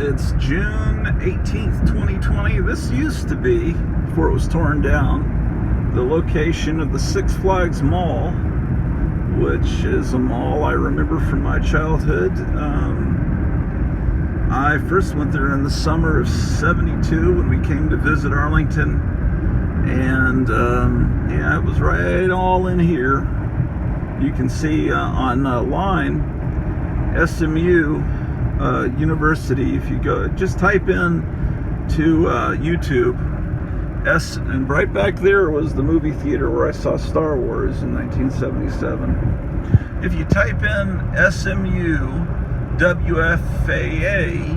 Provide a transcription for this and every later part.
It's June 18th, 2020. This used to be, before it was torn down, the location of the Six Flags Mall, which is a mall I remember from my childhood. I first went there in the summer of '72 when we came to visit Arlington, and yeah, it was right all in here. You can see online SMU University. If you go, just type in to YouTube and right back there was the movie theater where I saw Star Wars in 1977. If you type in SMU WFAA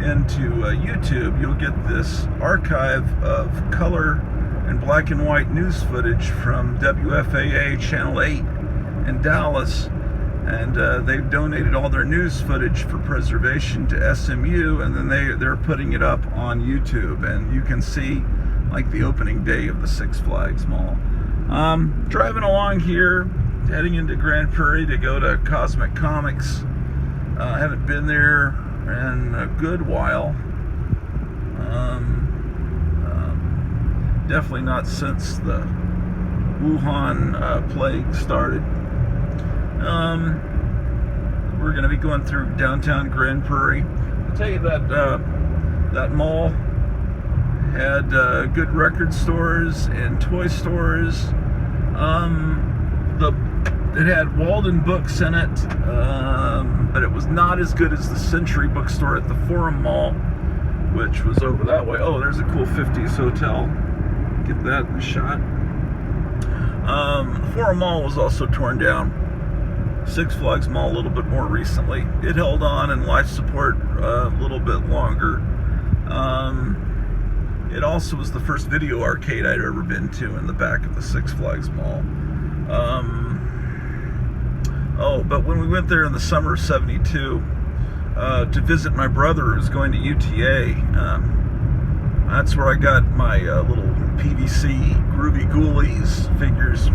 into YouTube, you'll get this archive of color and black and white news footage from WFAA Channel 8 in Dallas. And they've donated all their news footage for preservation to SMU, and then they're putting it up on YouTube, and you can see like the opening day of the Six Flags Mall. Driving along here, heading into Grand Prairie to go to Cosmic Comics. I haven't been there in a good while. Definitely not since the Wuhan plague started. We're going to be going through downtown Grand Prairie. I'll tell you that that mall had good record stores and toy stores. It had Walden Books in it, but it was not as good as the Century Bookstore at the Forum Mall, which was over that way. Oh, there's a cool 50s hotel. Get that in the shot. The Forum Mall was also torn down. Six Flags Mall a little bit more recently. It held on in life support a little bit longer. It also was the first video arcade I'd ever been to in the back of the Six Flags Mall. But when we went there in the summer of '72 to visit my brother who was going to UTA, that's where I got my little PVC Groovy Ghoulies figures.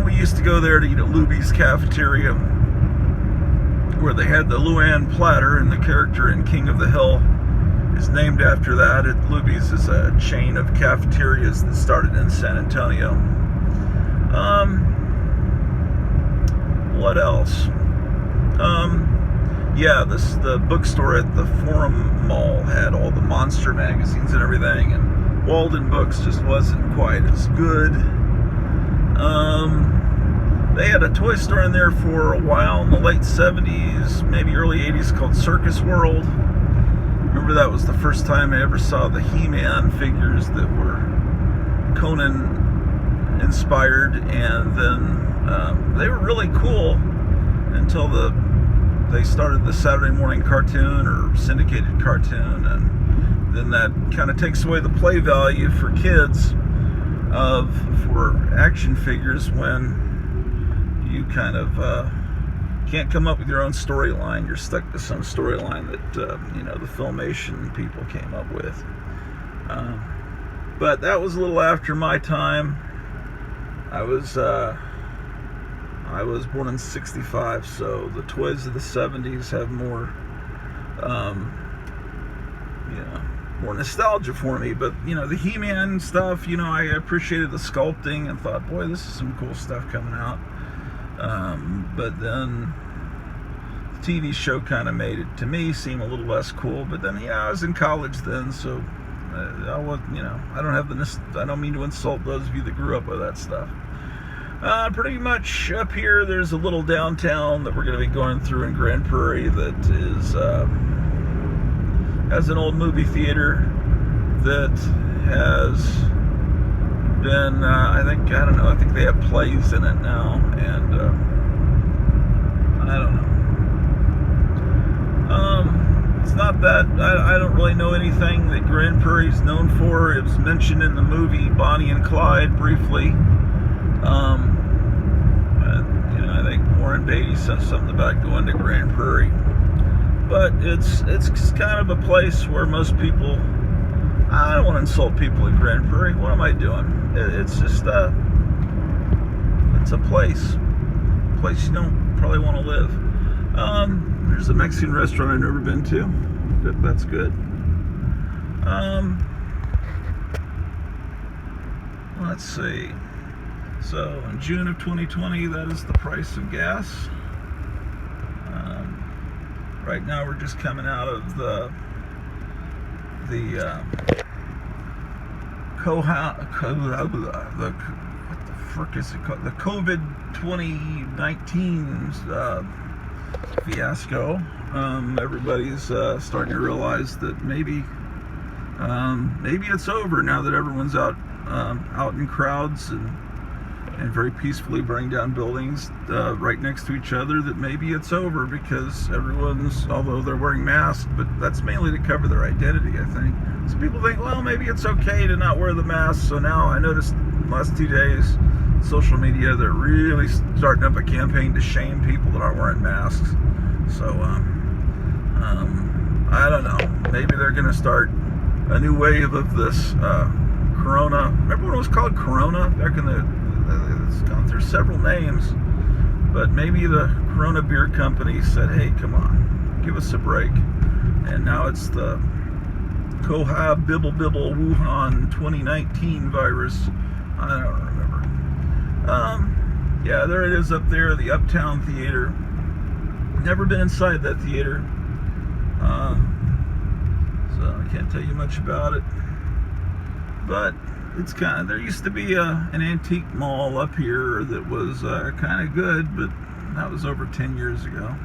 We used to go there to eat at Luby's Cafeteria, where they had the Luann platter, and the character in King of the Hill is named after that. Luby's is a chain of cafeterias that started in San Antonio. What else? Yeah, the bookstore at the Forum Mall had all the monster magazines and everything, and Walden Books just wasn't quite as good. They had a toy store in there for a while in the late 70s, maybe early 80s, called Circus World. Remember that was the first time I ever saw the He-Man figures that were Conan inspired, and then they were really cool until they started the Saturday morning cartoon or syndicated cartoon, and then that kind of takes away the play value for kids for action figures when you kind of can't come up with your own storyline. You're stuck to some storyline that the Filmation people came up with. But that was a little after my time. I was born in '65, so the toys of the '70s have more more nostalgia for me. But the He-Man stuff, I appreciated the sculpting and thought, boy, this is some cool stuff coming out. But then the TV show kind of made it, to me, seem a little less cool. But then I was in college then, so I don't mean to insult those of you that grew up with that stuff. Pretty much up here, there's a little downtown that we're going to be going through in Grand Prairie that is has an old movie theater that has been, I think they have plays in it now, and I don't know. It's not that, I don't really know anything that Grand Prairie is known for. It was mentioned in the movie Bonnie and Clyde briefly. I think Warren Beatty said something about going to Grand Prairie. But it's kind of a place where most people, I don't want to insult people in Grand Prairie. What am I doing? It's just it's a place you don't probably want to live. There's a Mexican restaurant I've never been to. That's good. Let's see. So in June of 2020, that is the price of gas. Right now we're just coming out of the COVID 2019 fiasco. Everybody's starting to realize that maybe it's over now that everyone's out in crowds and very peacefully burning down buildings right next to each other. That maybe it's over because although they're wearing masks, but that's mainly to cover their identity, I think. So people think, well, maybe it's okay to not wear the mask. So now I noticed the last 2 days, social media, they're really starting up a campaign to shame people that aren't wearing masks. So I don't know. Maybe they're going to start a new wave of this Corona. Remember when it was called Corona back in it's gone through several names, but maybe the Corona Beer Company said, hey, come on, give us a break. And now it's the Cohab Bibble Wuhan 2019 virus. I don't remember. Yeah, there it is up there, the Uptown Theater. Never been inside that theater, so I can't tell you much about it. But it's there used to be an antique mall up here that was kind of good, but that was over 10 years ago.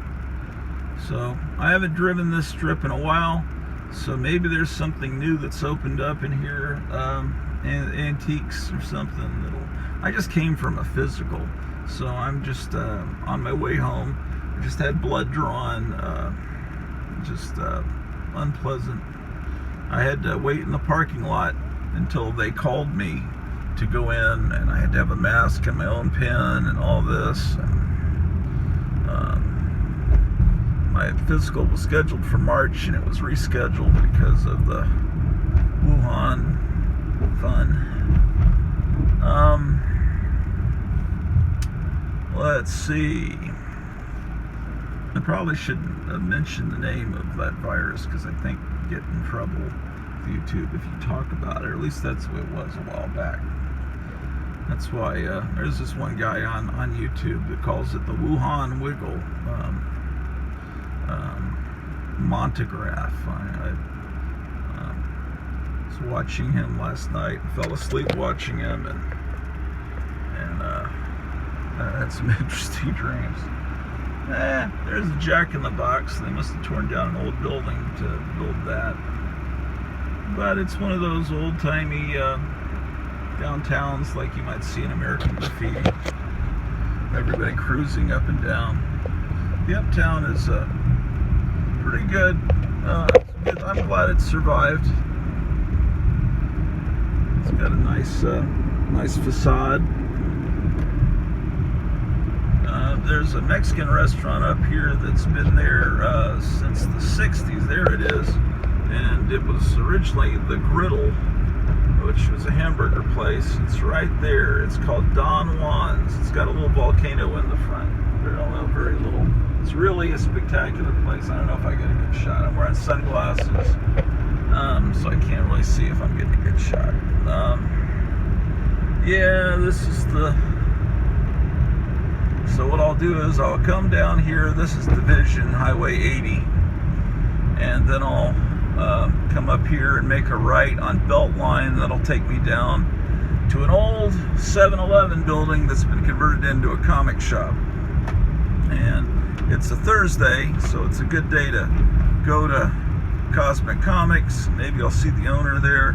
So I haven't driven this strip in a while, so maybe there's something new that's opened up in here, antiques or something. I just came from a physical, so I'm just on my way home. I just had blood drawn, unpleasant. I had to wait in the parking lot until they called me to go in, and I had to have a mask and my own pen and all this. And, my physical was scheduled for March, and it was rescheduled because of the Wuhan fun. Let's see. I probably shouldn't have mentioned the name of that virus because I think you get in trouble with YouTube if you talk about it, or at least that's what it was a while back. That's why there's this one guy on YouTube that calls it the Wuhan Wiggle, Montograph. I was watching him last night, fell asleep watching him, and I had some interesting dreams. There's a Jack in the Box. They must have torn down an old building to build that. But it's one of those old-timey downtowns like you might see in American Graffiti. Everybody cruising up and down. The Uptown is pretty good. I'm glad it survived. It's got a nice facade. There's a Mexican restaurant up here that's been there since the 60s. There it is. And it was originally the Griddle, which was a hamburger place. It's right there. It's called Don Juan's. It's got a little volcano in the front. Very little. It's really a spectacular place. I don't know if I get a good shot. I'm wearing sunglasses, so I can't really see if I'm getting a good shot. Yeah, this is so what I'll do is I'll come down here. This is Division Highway 80, and then I'll come up here and make a right on Beltline. That'll take me down to an old 7-Eleven building that's been converted into a comic shop. And it's a Thursday, so it's a good day to go to Cosmic Comics. Maybe I'll see the owner there,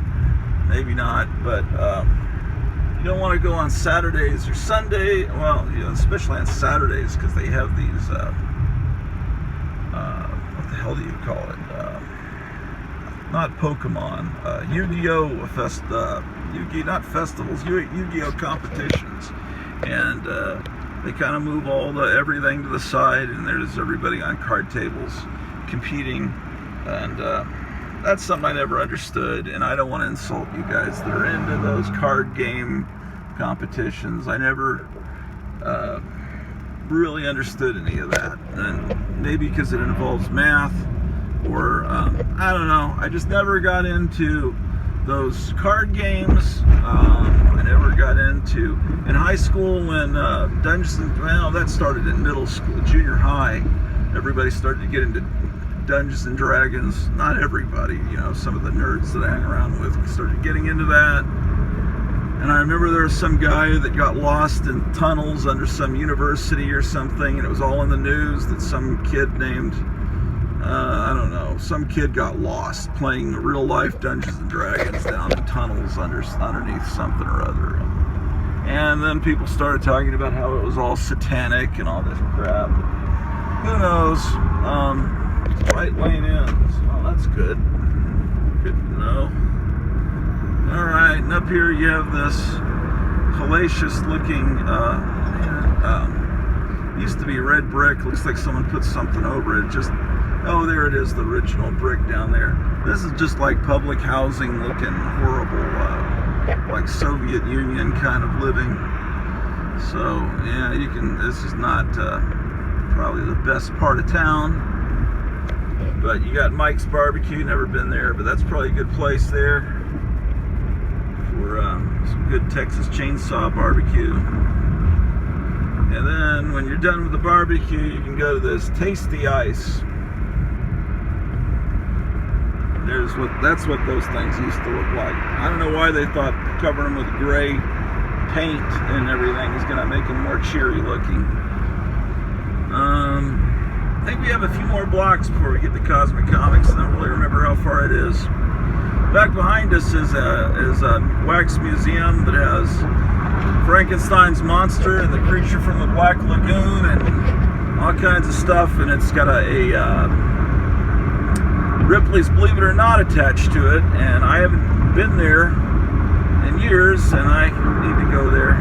maybe not, but you don't want to go on Saturdays or Sunday. Well, especially on Saturdays, because they have these what the hell do you call it? Not Pokemon, Yu-Gi-Oh! Not festivals, Yu-Gi-Oh! Competitions. And they kind of move everything to the side, and there's everybody on card tables competing. And that's something I never understood, and I don't want to insult you guys that are into those card game competitions. I never really understood any of that. And maybe because it involves math, or I don't know. I just never got into those card games. I never got into, in high school when Dungeons and, well, that started in middle school, junior high. Everybody started to get into Dungeons and Dragons. Not everybody, you know, some of the nerds that I hang around with started getting into that. And I remember there was some guy that got lost in tunnels under some university or something, and it was all in the news that some kid named, I don't know, some kid got lost playing real life Dungeons and Dragons down in tunnels underneath something or other. And then people started talking about how it was all satanic and all this crap. Who knows? Right lane in. Oh, that's good. Good to know. Alright, and up here you have this hellacious looking, used to be red brick. Looks like someone put something over it. Just, oh, there it is, the original brick down there. This is just like public housing looking horrible, like Soviet Union kind of living. So, yeah, you can, this is not probably the best part of town. But you got Mike's Barbecue, never been there, but that's probably a good place there for some good Texas chainsaw barbecue. And then when you're done with the barbecue, you can go to this Tasty Ice. That's what those things used to look like. I don't know why they thought covering them with gray paint and everything is going to make them more cheery looking. I think we have a few more blocks before we get to Cosmic Comics. I don't really remember how far it is. Back behind us is a wax museum that has Frankenstein's monster and the creature from the Black Lagoon and all kinds of stuff, and it's got a Ripley's Believe It or Not attached to it, and I haven't been there in years, and I need to go there.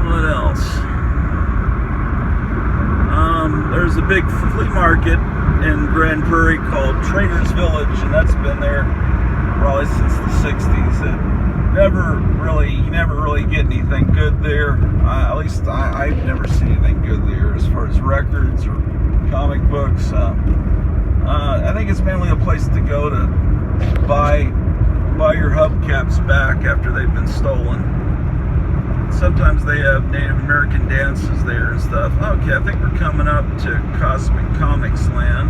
What else? There's a big flea market in Grand Prairie called Trader's Village, and that's been there probably since the 60s. And you never really get anything good there. At least I've never seen anything good there as far as records or comic books. I think it's mainly a place to go to buy your hubcaps back after they've been stolen. Sometimes they have Native American dances there and stuff. Okay, I think we're coming up to Cosmic Comics Land.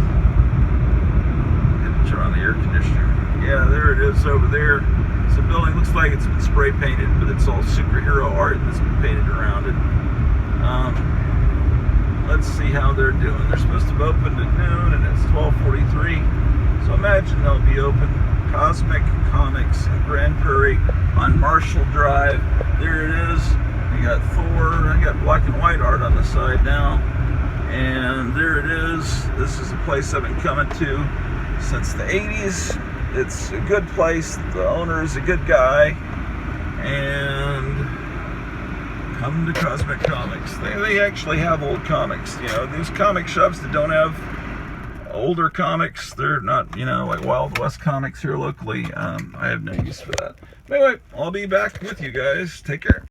Turn on the air conditioner. Yeah, there it is over there. It's a building, looks like it's been spray painted, but it's all superhero art that's been painted around it. Let's see how they're doing. They're supposed to have opened at noon, and it's 12:43. So imagine they'll be open. Cosmic Comics in Grand Prairie on Marshall Drive. There it is. You got Thor. I got black and white art on the side now. And there it is. This is a place I've been coming to since the 80s. It's a good place. The owner is a good guy. And come to Cosmic Comics. They actually have old comics. You know, these comic shops that don't have older comics, they're not, you know, like Wild West comics here locally. I have no use for that. Anyway, I'll be back with you guys. Take care.